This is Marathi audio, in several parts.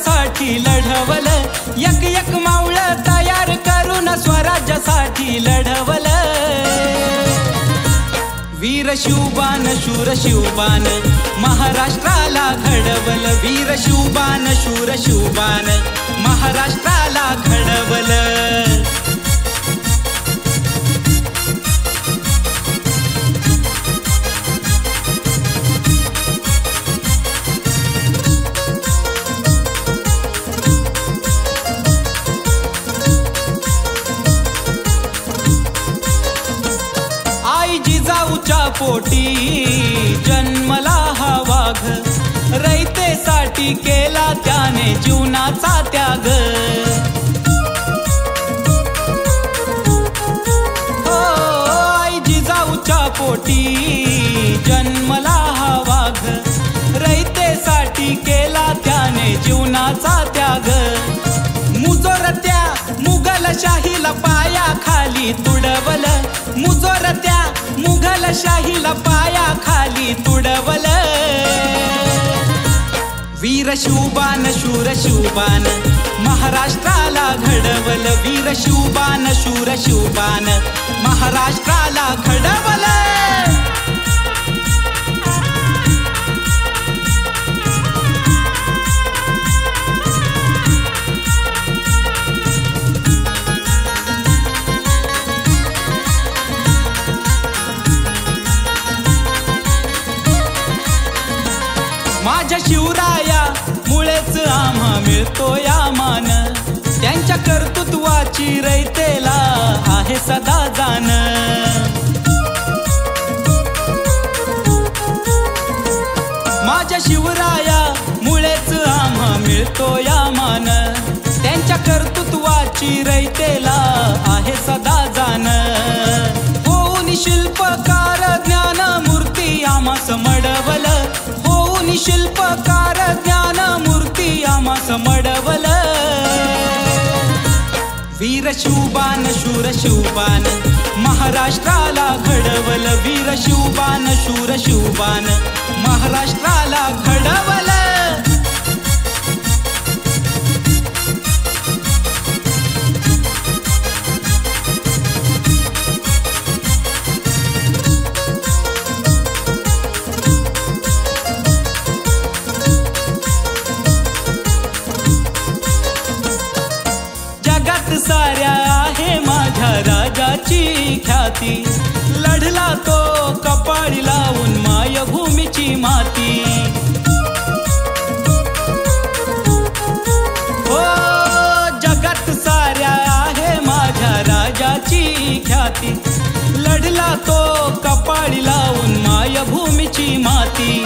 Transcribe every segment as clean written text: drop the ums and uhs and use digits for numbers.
स्वराज्यासाठी लढवलं, एक एक मावळ तयार करून स्वराज्यासाठी लढवलं। वीर शिवबान शूर शिवबान महाराष्ट्राला घडवलं, वीर शिवबान शूर शिवबान महाराष्ट्राला घडवलं। आई जिजाऊच्या पोटी जन्मला हा वाघ, रयतेसाठी केला त्याने जीवनाचा त्याग। हो आई जिजाऊच्या पोटी जन्मला हा वाघ, रयतेसाठी केला त्याने जीवनाचा त्याग। मुजोरत्या मुघलशाहीला पायाखाली तुडवलं, मुजोरत्या मुघलशाहीला पायाखाली तुडवलं। वीर शिवबान शूर शिवबान महाराष्ट्राला घडवलं, वीर शिवबान शूर शिवबान महाराष्ट्राला घडवलं। माझ्या शिवराया मुळेच आम्हा मिळतो या मान, त्यांच्या कर्तृत्वाची रयतेला आहे सदा जाण। माझ्या शिवराया मुळेच आम्हा मिळतो या मान, त्यांच्या कर्तृत्वाची रयतेला आहे सदा जाण। होऊन शिल्पकार ज्ञान मूर्ती आम्हास मडवलं, होऊन शिल्पकार ज्ञान मूर्ती आम्हास मडवलं। वीर शिवबान शूर शिवबान महाराष्ट्राला घडवलं, वीर शिवबान शूर शिवबान महाराष्ट्राला घडवलं। जगात साऱ्या आहे माझ्या राजाची ख्याती, लढला तो कपाळी लावून मायभूमीची माती। हो जगात साऱ्या आहे माझ्या राजाची ख्याती, लढला तो कपाळी लावून मायभूमीची माती।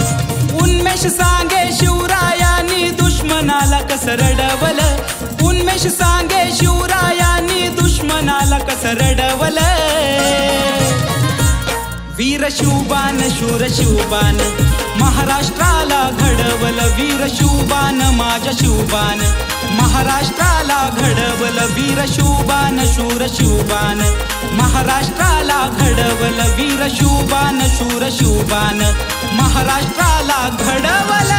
उन्मेष सांगे शिवरायांनी दुश्मनाला कसं रडवलं, उन्मेष सांगे शिवरायांनी दुश्मनाला कसं रडवलं। वीर शिवबान शूर शिवबान महाराष्ट्राला घडवलं, वीर शिवबान माझ्या शिवबान महाराष्ट्राला घडवलं, वीर शिवबान शूर शिवबान महाराष्ट्राला घडवलं, वीर शिवबान शूर शिवबान महाराष्ट्राला घडवलं।